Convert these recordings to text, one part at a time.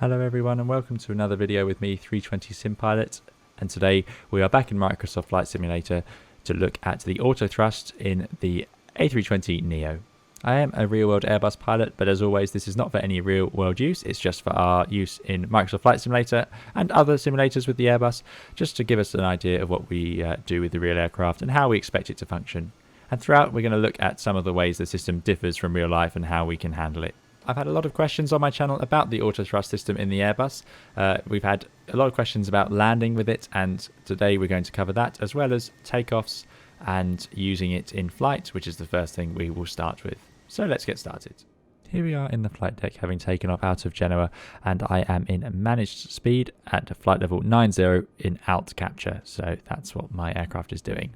Hello everyone and welcome to another video with me, 320 Simpilot, and today we are back in Microsoft Flight Simulator to look at the Autothrust in the A320 Neo. I am a real-world Airbus pilot, but as always this is not for any real-world use, it's just for our use in Microsoft Flight Simulator and other simulators with the Airbus, just to give us an idea of what we do with the real aircraft and how we expect it to function. And throughout we're going to look at some of the ways the system differs from real life and how we can handle it. I've had a lot of questions on my channel about the Autothrust system in the Airbus. We've had a lot of questions about landing with it, and today we're going to cover that, as well as takeoffs and using it in flight, which is the first thing we will start with. So let's get started. Here we are in the flight deck, having taken off out of Genoa, and I am in managed speed at flight level 90 in alt capture, so that's what my aircraft is doing.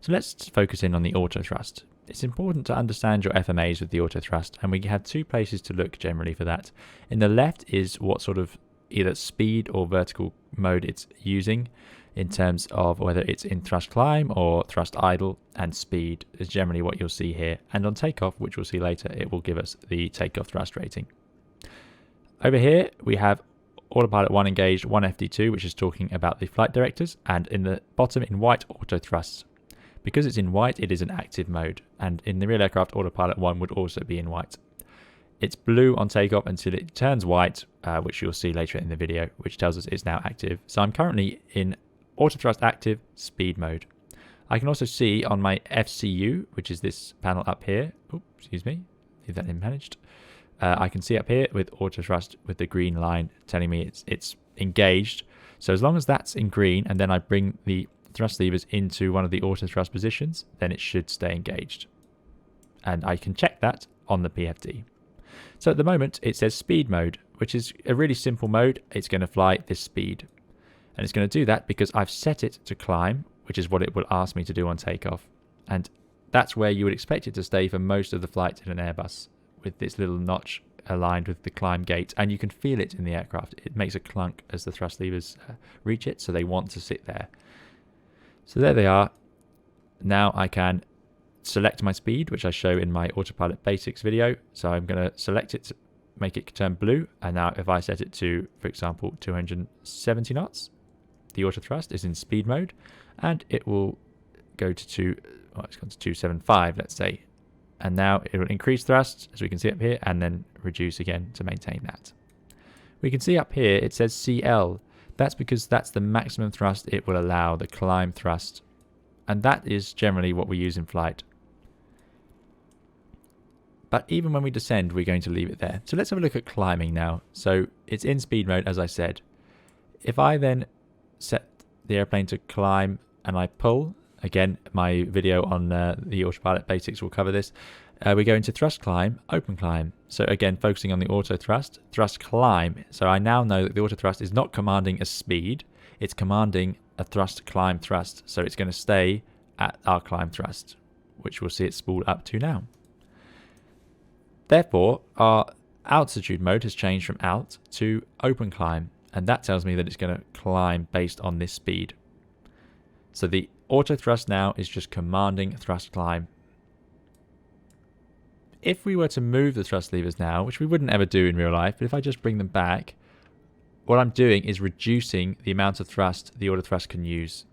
So let's focus in on the Autothrust. It's important to understand your FMAs with the Autothrust, and we have two places to look generally for that. In the left is what sort of either speed or vertical mode it's using in terms of whether it's in thrust climb or thrust idle, and speed is generally what you'll see here. And on takeoff, which we'll see later, it will give us the takeoff thrust rating. Over here we have Autopilot 1 engaged, 1 FD2, which is talking about the flight directors, and in the bottom in white, Autothrusts. Because it's in white, it is an active mode, and in the real aircraft, Autopilot 1 would also be in white. It's blue on takeoff until it turns white, which you'll see later in the video, which tells us it's now active. So I'm currently in Autothrust active speed mode. I can also see on my FCU, which is this panel up here, leave that in managed. I can see up here with Autothrust with the green line telling me it's engaged. So as long as that's in green, and then I bring the thrust levers into one of the Autothrust positions, then it should stay engaged. And I can check that on the PFD. So at the moment it says speed mode, which is a really simple mode. It's going to fly this speed. And it's going to do that because I've set it to climb, which is what it will ask me to do on takeoff. And that's where you would expect it to stay for most of the flight in an Airbus, with this little notch aligned with the climb gate. And you can feel it in the aircraft. It makes a clunk as the thrust levers reach it, so they want to sit there. So there they are. Now I can select my speed, which I show in my Autopilot Basics video. So I'm going to select it to make it turn blue. And now if I set it to, for example, 270 knots, the Autothrust is in speed mode, and it will go to it's gone to 275, let's say. And now it will increase thrust, as we can see up here, and then reduce again to maintain that. We can see up here it says CL. That's because that's the maximum thrust it will allow, the climb thrust. And that is generally what we use in flight. But even when we descend, we're going to leave it there. So let's have a look at climbing now. So it's in speed mode, as I said. If I then set the airplane to climb and I pull, again, my video on the Autopilot Basics will cover this. We go into thrust climb, open climb. So again, focusing on the auto thrust, thrust climb. So I now know that the auto thrust is not commanding a speed, it's commanding a thrust climb thrust. So it's going to stay at our climb thrust, which we'll see it spool up to now. Therefore, our altitude mode has changed from alt to open climb, and that tells me that it's going to climb based on this speed. So the auto thrust now is just commanding thrust climb. If we were to move the thrust levers now, which we wouldn't ever do in real life, but if I just bring them back, what I'm doing is reducing the amount of thrust the Autothrust can use.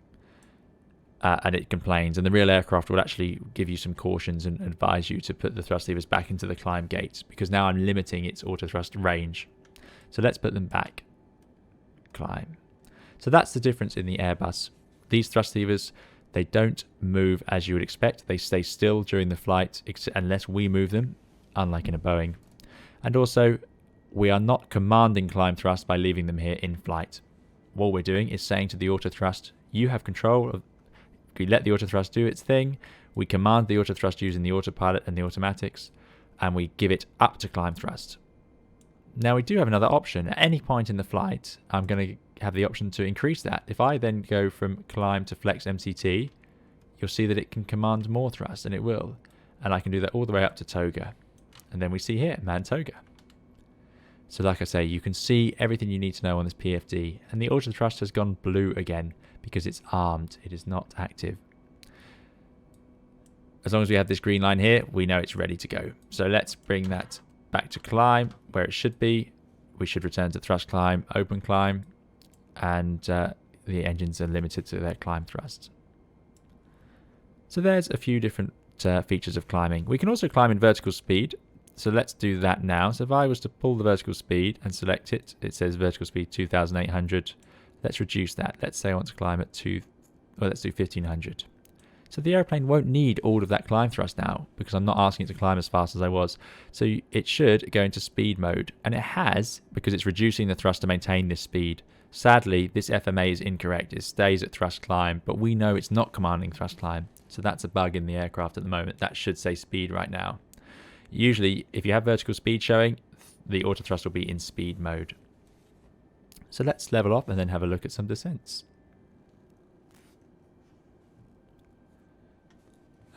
And it complains, and the real aircraft will actually give you some cautions and advise you to put the thrust levers back into the climb gate, because now I'm limiting its Autothrust range. So let's put them back. Climb. So that's the difference in the Airbus. These thrust levers, they don't move as you would expect. They stay still during the flight unless we move them, unlike in a Boeing. And also, we are not commanding climb thrust by leaving them here in flight. What we're doing is saying to the Autothrust, you have control of. We let the Autothrust do its thing. We command the Autothrust using the autopilot and the automatics, and we give it up to climb thrust. Now we do have another option. At any point in the flight, I'm going to have the option to increase that. If I then go from climb to flex MCT, you'll see that it can command more thrust, and it will. And I can do that all the way up to toga. And then we see here, man toga. So like I say, you can see everything you need to know on this PFD. And the Autothrust has gone blue again because it's armed. It is not active. As long as we have this green line here, we know it's ready to go. So let's bring that back to climb where it should be. we should return to thrust climb, open climb, and the engines are limited to their climb thrust. So there's a few different features of climbing. We can also climb in vertical speed. So let's do that now. So if I was to pull the vertical speed and select it, it says vertical speed 2,800. Let's reduce that. Let's say I want to climb at let's do 1,500. So the airplane won't need all of that climb thrust now because I'm not asking it to climb as fast as I was. So it should go into speed mode, and it has, because it's reducing the thrust to maintain this speed. Sadly, this FMA is incorrect. It stays at thrust climb, but we know it's not commanding thrust climb. So that's a bug in the aircraft at the moment. That should say speed right now. Usually, if you have vertical speed showing, the autothrust will be in speed mode. So let's level off and then have a look at some descents.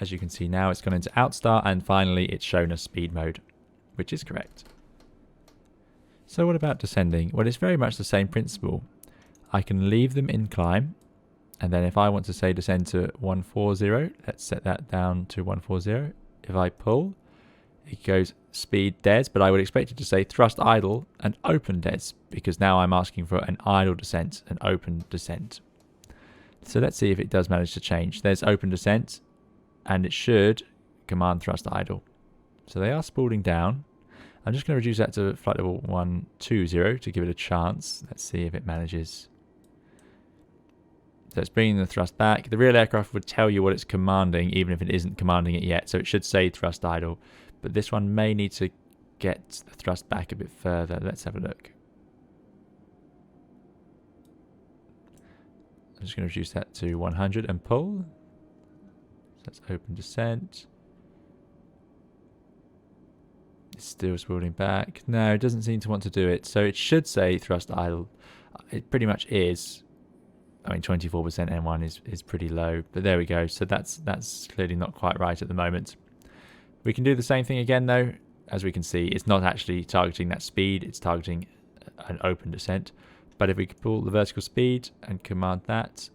As you can see now, it's gone into outstar, and finally it's shown us speed mode, which is correct. So what about descending? Well, it's very much the same principle. I can leave them in climb, and then if I want to say descend to 140, let's set that down to 140. If I pull, it goes speed des, but I would expect it to say thrust idle and open des, because now I'm asking for an idle descent, an open descent. So let's see if it does manage to change. There's open descent, and it should command thrust idle. So they are spooling down. I'm just going to reduce that to flight level 120 to give it a chance. Let's see if it manages. So it's bringing the thrust back. The real aircraft would tell you what it's commanding, even if it isn't commanding it yet. So it should say thrust idle. But this one may need to get the thrust back a bit further. Let's have a look. I'm just going to reduce that to 100 and pull. So let's open descent. It's still spooling back. No, it doesn't seem to want to do it. So it should say thrust idle. It pretty much is. I mean, 24% N1 is pretty low, but there we go. So that's clearly not quite right at the moment. We can do the same thing again though. As we can see, it's not actually targeting that speed, it's targeting an open descent. But if we could pull the vertical speed and command that,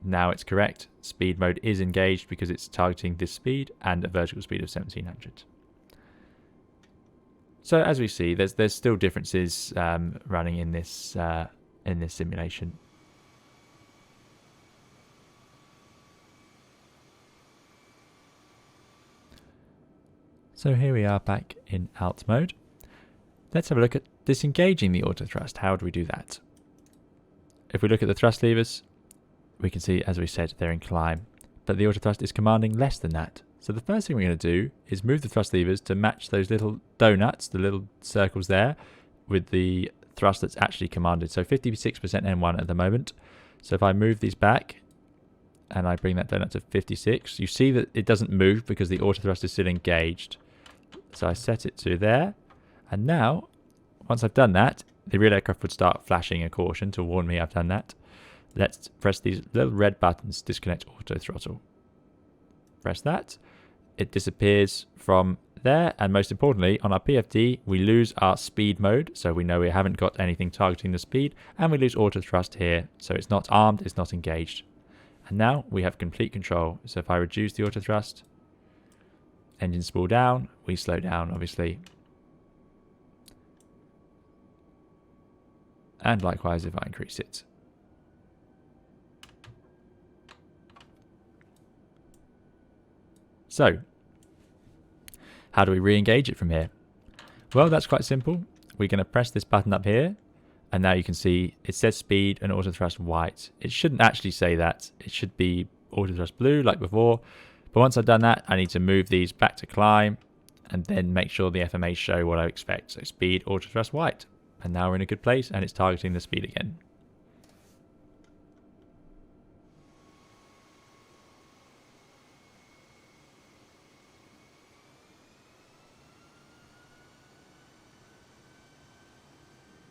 now it's correct. Speed mode is engaged because it's targeting this speed and a vertical speed of 1,700. So as we see, there's still differences running in this simulation. So here we are back in alt mode. Let's have a look at disengaging the autothrust. How do we do that? If we look at the thrust levers, we can see, as we said, they're in climb, but the autothrust is commanding less than that. So the first thing we're going to do is move the thrust levers to match those little donuts, the little circles there, with the thrust that's actually commanded. So 56% N1 at the moment. So if I move these back and I bring that donut to 56, you see that it doesn't move because the autothrust is still engaged. So I set it to there. And now, once I've done that, the real aircraft would start flashing a caution to warn me I've done that. Let's press these little red buttons, disconnect auto throttle. Press that. It disappears from there, and most importantly, on our PFD, we lose our speed mode, so we know we haven't got anything targeting the speed, and we lose auto thrust here, so it's not armed, it's not engaged. And now we have complete control. So if I reduce the auto thrust, engines spool down, we slow down, obviously. And likewise if I increase it. So, how do we re-engage it from here? Well, that's quite simple. We're going to press this button up here, and now you can see it says speed and auto thrust white. It shouldn't actually say that. It should be auto thrust blue like before. But once I've done that, I need to move these back to climb and then make sure the FMAs show what I expect. So speed, auto thrust white. And now we're in a good place and it's targeting the speed again.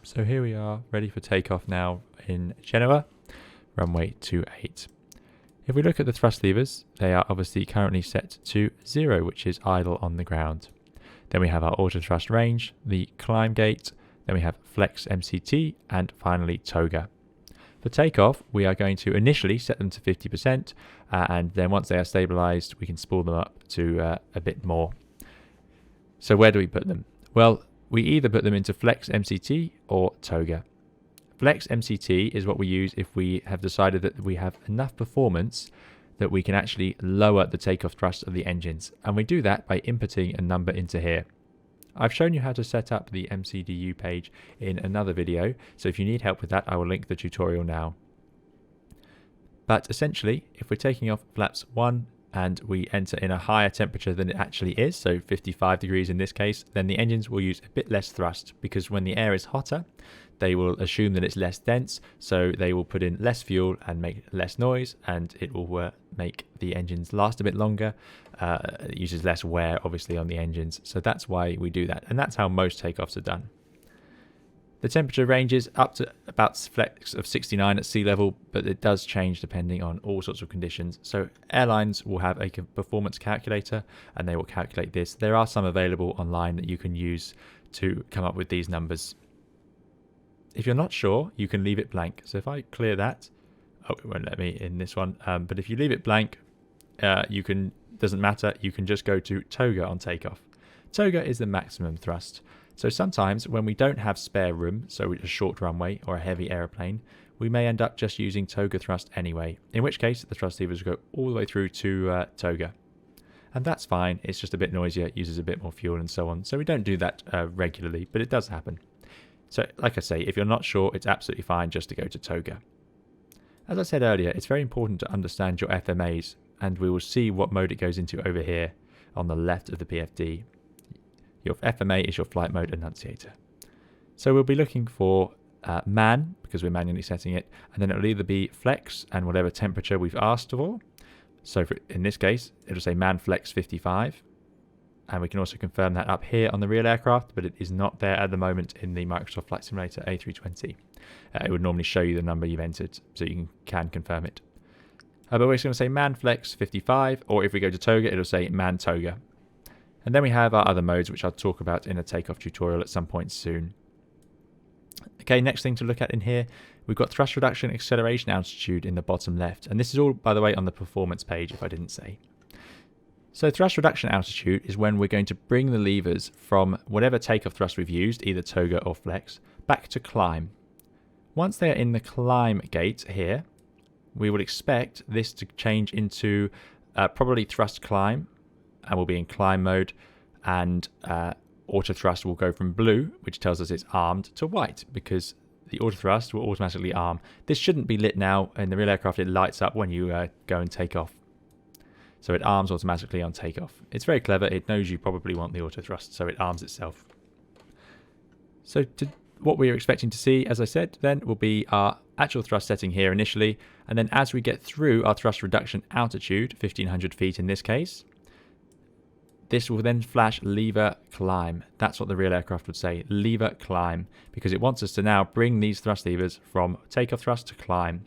So here we are, ready for takeoff now in Genoa, runway 28. If we look at the thrust levers, they are obviously currently set to 0, which is idle on the ground. Then we have our auto thrust range, the climb gate, then we have flex MCT, and finally toga. For takeoff, we are going to initially set them to 50%, and then once they are stabilized, we can spool them up to a bit more. So where do we put them? Well, we either put them into Flex MCT or Toga. Flex MCT is what we use if we have decided that we have enough performance that we can actually lower the takeoff thrust of the engines, and we do that by inputting a number into here. I've shown you how to set up the MCDU page in another video, so if you need help with that, I will link the tutorial now. But essentially, if we're taking off flaps 1 and we enter in a higher temperature than it actually is, so 55 degrees in this case, then the engines will use a bit less thrust, because when the air is hotter, they will assume that it's less dense, so they will put in less fuel and make less noise, and it will make the engines last a bit longer. It uses less wear, obviously, on the engines, so that's why we do that, and that's how most takeoffs are done. The temperature ranges up to about flex of 69 at sea level, but it does change depending on all sorts of conditions. So airlines will have a performance calculator, and they will calculate this. There are some available online that you can use to come up with these numbers. If you're not sure, you can leave it blank. So if I clear that, it won't let me in this one. But if you leave it blank, doesn't matter. You can just go to Toga on takeoff. Toga is the maximum thrust. So sometimes when we don't have spare room, so a short runway or a heavy aeroplane, we may end up just using Toga thrust anyway, in which case the thrust levers go all the way through to Toga. And that's fine, it's just a bit noisier, it uses a bit more fuel and so on. So we don't do that regularly, but it does happen. So like I say, if you're not sure, it's absolutely fine just to go to Toga. As I said earlier, it's very important to understand your FMAs, and we will see what mode it goes into over here on the left of the PFD. Your FMA is your flight mode annunciator. So we'll be looking for man, because we're manually setting it, and then it'll either be flex and whatever temperature we've asked for. So in this case, it'll say man flex 55. And we can also confirm that up here on the real aircraft, but it is not there at the moment in the Microsoft Flight Simulator A320. It would normally show you the number you've entered, so you can confirm it. But we're just going to say man flex 55, or if we go to Toga, it'll say man Toga. And then we have our other modes, which I'll talk about in a takeoff tutorial at some point soon. Okay, next thing to look at in here, we've got thrust reduction, acceleration altitude in the bottom left. And this is all, by the way, on the performance page, if I didn't say. So thrust reduction altitude is when we're going to bring the levers from whatever takeoff thrust we've used, either Toga or flex, back to climb. Once they're in the climb gate here, we would expect this to change into probably thrust climb, and we'll be in climb mode, and autothrust will go from blue, which tells us it's armed, to white, because the autothrust will automatically arm. This shouldn't be lit now. In the real aircraft, it lights up when you go and take off. So it arms automatically on takeoff. It's very clever. It knows you probably want the autothrust, so it arms itself. So what we are expecting to see, as I said, then will be our actual thrust setting here initially, and then as we get through our thrust reduction altitude, 1500 feet in this case, this will then flash lever climb. That's what the real aircraft would say, lever climb, because it wants us to now bring these thrust levers from takeoff thrust to climb.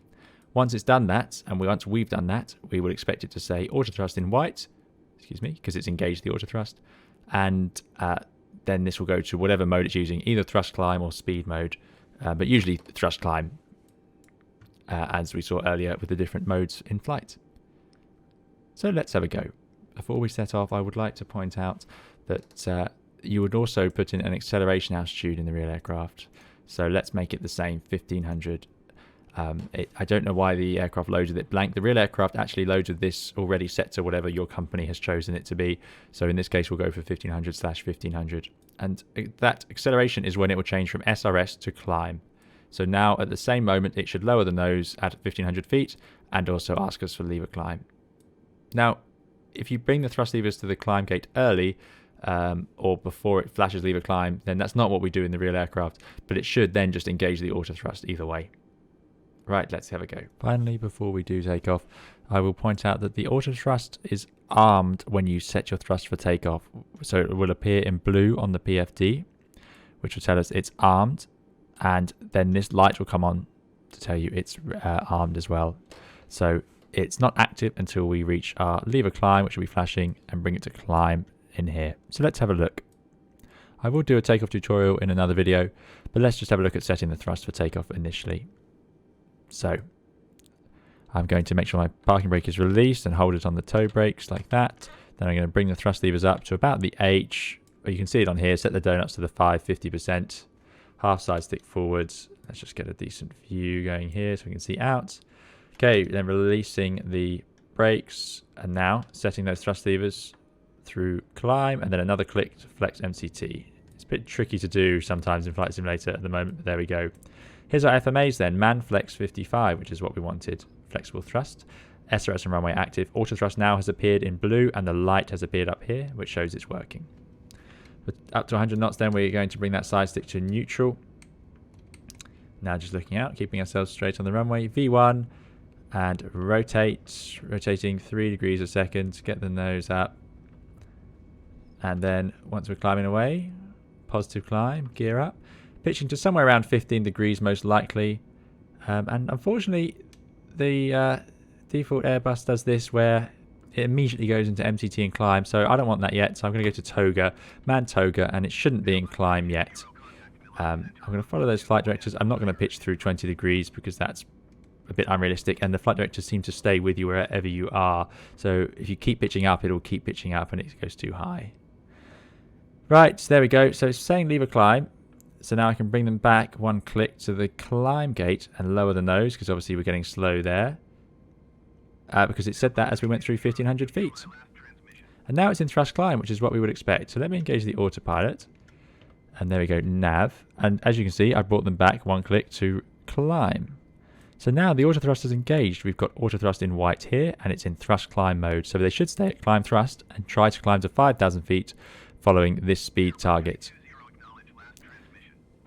Once it's done that, and once we've done that, we would expect it to say autothrust in white, because it's engaged the autothrust, and then this will go to whatever mode it's using, either thrust climb or speed mode, but usually thrust climb, as we saw earlier with the different modes in flight. So let's have a go. Before we set off, I would like to point out that you would also put in an acceleration altitude in the real aircraft. So let's make it the same, 1500. I don't know why the aircraft loaded it blank. The real aircraft actually loaded this already set to whatever your company has chosen it to be. So in this case, we'll go for 1500/1500. And that acceleration is when it will change from SRS to climb. So now at the same moment, it should lower the nose at 1500 feet and also ask us for lever climb. Now, if you bring the thrust levers to the climb gate early, or before it flashes lever climb, then that's not what we do in the real aircraft, but it should then just engage the autothrust either way. Right, let's have a go. Finally, before we do take off, I will point out that the autothrust is armed when you set your thrust for takeoff. So it will appear in blue on the PFD, which will tell us it's armed, and then this light will come on to tell you it's armed as well. So it's not active until we reach our lever climb, which will be flashing, and bring it to climb in here. So let's have a look. I will do a takeoff tutorial in another video, but let's just have a look at setting the thrust for takeoff initially. So I'm going to make sure my parking brake is released and hold it on the toe brakes like that. Then I'm going to bring the thrust levers up to about the H, But you can see it on here. Set the donuts to the 50%. Half side stick forwards. Let's just get a decent view going here so we can see out. Okay, then releasing the brakes, and now setting those thrust levers through climb, and then another click to flex MCT. It's a bit tricky to do sometimes in Flight Simulator at the moment, but there we go. Here's our FMAs then. Man flex 55, which is what we wanted. Flexible thrust. SRS and runway active. Autothrust now has appeared in blue, and the light has appeared up here, which shows it's working. But up to 100 knots then, we're going to bring that side stick to neutral. Now just looking out, keeping ourselves straight on the runway. V1, and rotate. Rotating 3 degrees a second. Get the nose up. And then once we're climbing away, positive climb, gear up. Pitching to somewhere around 15 degrees most likely. And unfortunately, the default Airbus does this where it immediately goes into MCT and climb. So I don't want that yet. So I'm going to go to toga, man toga, and it shouldn't be in climb yet. I'm going to follow those flight directors. I'm not going to pitch through 20 degrees because that's a bit unrealistic. And the flight directors seem to stay with you wherever you are. So if you keep pitching up, it'll keep pitching up and it goes too high. Right, there we go. So it's saying leave a climb. So now I can bring them back one click to the climb gate and lower the nose because obviously we're getting slow there. Because it said that as we went through 1500 feet. And now it's in thrust climb, which is what we would expect. So let me engage the autopilot. And there we go, nav. And as you can see, I brought them back one click to climb. So now the autothrust is engaged. We've got autothrust in white here, and it's in thrust climb mode. So they should stay at climb thrust and try to climb to 5,000 feet following this speed target.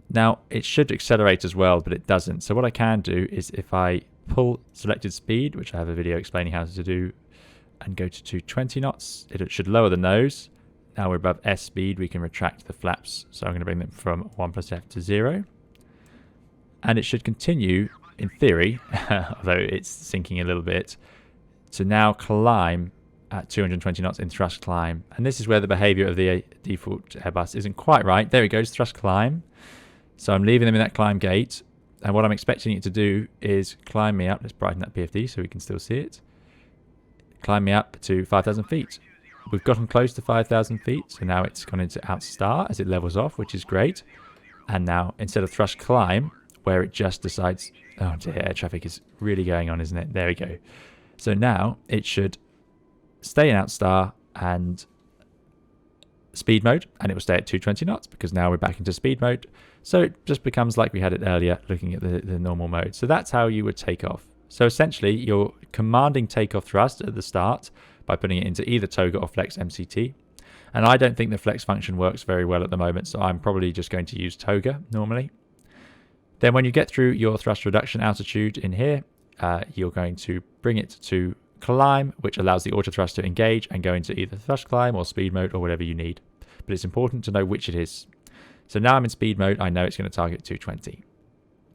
Now, it should accelerate as well, but it doesn't. So what I can do is if I pull selected speed, which I have a video explaining how to do, and go to 220 knots, it should lower the nose. Now we're above S speed, we can retract the flaps. So I'm going to bring them from 1 plus F to 0. And it should continue, in theory, although it's sinking a little bit, to now climb at 220 knots in thrust climb. And this is where the behavior of the default Airbus isn't quite right. There it goes, thrust climb. So I'm leaving them in that climb gate. And what I'm expecting it to do is climb me up. Let's brighten that PFD so we can still see it. Climb me up to 5,000 feet. We've gotten close to 5,000 feet. So now it's gone into outstar as it levels off, which is great. And now instead of thrust climb, where it just decides, oh dear, air traffic is really going on, isn't it? There we go. So now it should stay in outstar and speed mode, and it will stay at 220 knots because now we're back into speed mode. So it just becomes like we had it earlier, looking at the normal mode. So that's how you would take off. So essentially, you're commanding takeoff thrust at the start by putting it into either toga or flex MCT. And I don't think the flex function works very well at the moment, so I'm probably just going to use toga normally. Then when you get through your thrust reduction altitude in here, you're going to bring it to climb, which allows the autothrust to engage and go into either thrust climb or speed mode or whatever you need. But it's important to know which it is. So now I'm in speed mode, I know it's going to target 220.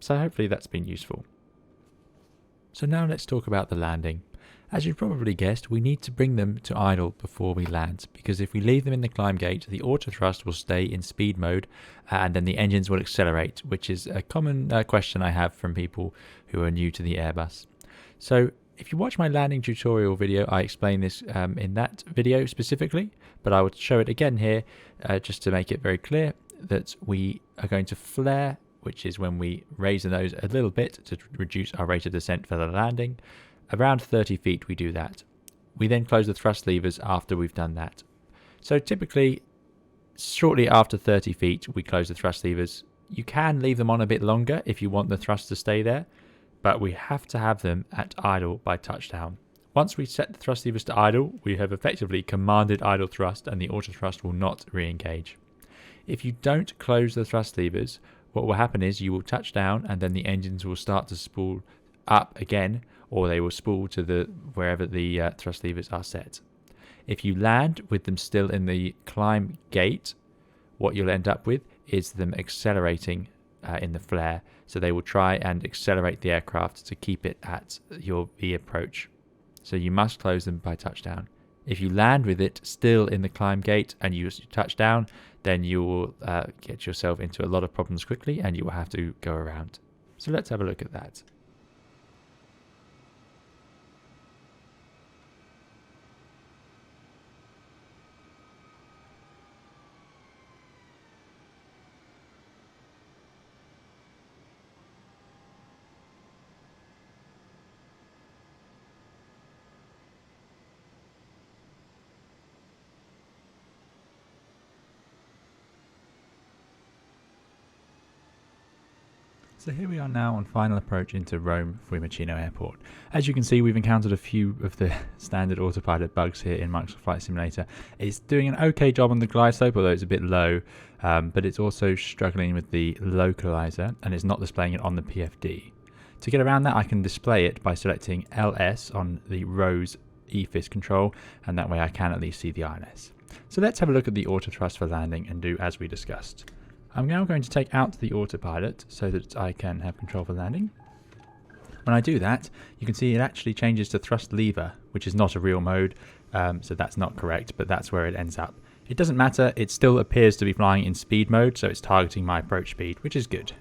So hopefully that's been useful. So now let's talk about the landing. As you've probably guessed, we need to bring them to idle before we land, because if we leave them in the climb gate, the autothrust will stay in speed mode and then the engines will accelerate, which is a common question I have from people who are new to the Airbus. So if you watch my landing tutorial video, I explain this in that video specifically, but I would show it again here just to make it very clear that we are going to flare, which is when we raise the nose a little bit to reduce our rate of descent for the landing. Around 30 feet we do that. We then close the thrust levers after we've done that. So typically, shortly after 30 feet, we close the thrust levers. You can leave them on a bit longer if you want the thrust to stay there, but we have to have them at idle by touchdown. Once we set the thrust levers to idle, we have effectively commanded idle thrust and the autothrust will not re-engage. If you don't close the thrust levers, what will happen is you will touch down and then the engines will start to spool up again, or they will spool to wherever the thrust levers are set. If you land with them still in the climb gate, what you'll end up with is them accelerating in the flare. So they will try and accelerate the aircraft to keep it at your V approach. So you must close them by touchdown. If you land with it still in the climb gate and you touch down, then you will get yourself into a lot of problems quickly and you will have to go around. So let's have a look at that. So here we are now on final approach into Rome Fiumicino Airport. As you can see, we've encountered a few of the standard autopilot bugs here in Microsoft Flight Simulator. It's doing an okay job on the glide slope, although it's a bit low, but it's also struggling with the localizer, and it's not displaying it on the PFD. To get around that, I can display it by selecting LS on the ROSE EFIS control, and that way I can at least see the ILS. So let's have a look at the autothrust for landing and do as we discussed. I'm now going to take out the autopilot so that I can have control for landing. When I do that, you can see it actually changes to thrust lever, which is not a real mode, so that's not correct, but that's where it ends up. It doesn't matter, it still appears to be flying in speed mode, so it's targeting my approach speed, which is good.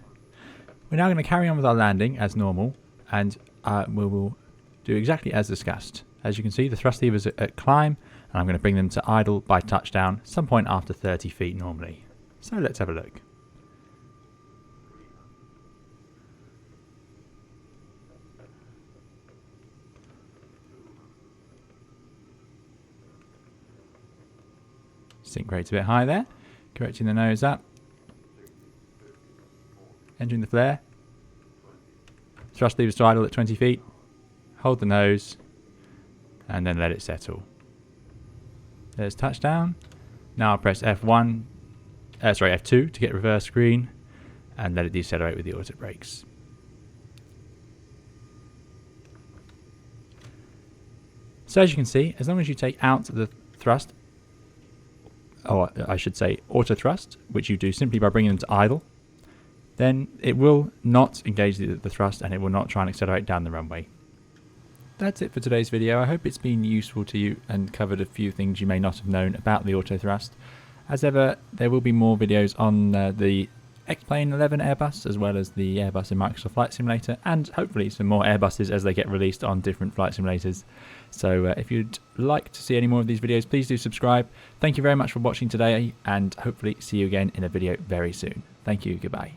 We're now going to carry on with our landing as normal, and we will do exactly as discussed. As you can see, the thrust levers are at climb, and I'm going to bring them to idle by touchdown, some point after 30 feet normally. So let's have a look. Sync rate's a bit high there, correcting the nose up, entering the flare, thrust levers to idle at 20 feet, hold the nose, and then let it settle. There's touchdown. Now I'll press F2 to get reverse green, and let it decelerate with the auto brakes. So as you can see, as long as you take out the thrust, or I should say auto thrust, which you do simply by bringing them to idle, then it will not engage the thrust and it will not try and accelerate down the runway. That's it for today's video. I hope it's been useful to you and covered a few things you may not have known about the auto thrust. As ever, there will be more videos on the X-Plane 11 Airbus, as well as the Airbus in Microsoft Flight Simulator, and hopefully some more Airbuses as they get released on different flight simulators. So if you'd like to see any more of these videos, please do subscribe. Thank you very much for watching today, and hopefully see you again in a video very soon. Thank you, goodbye.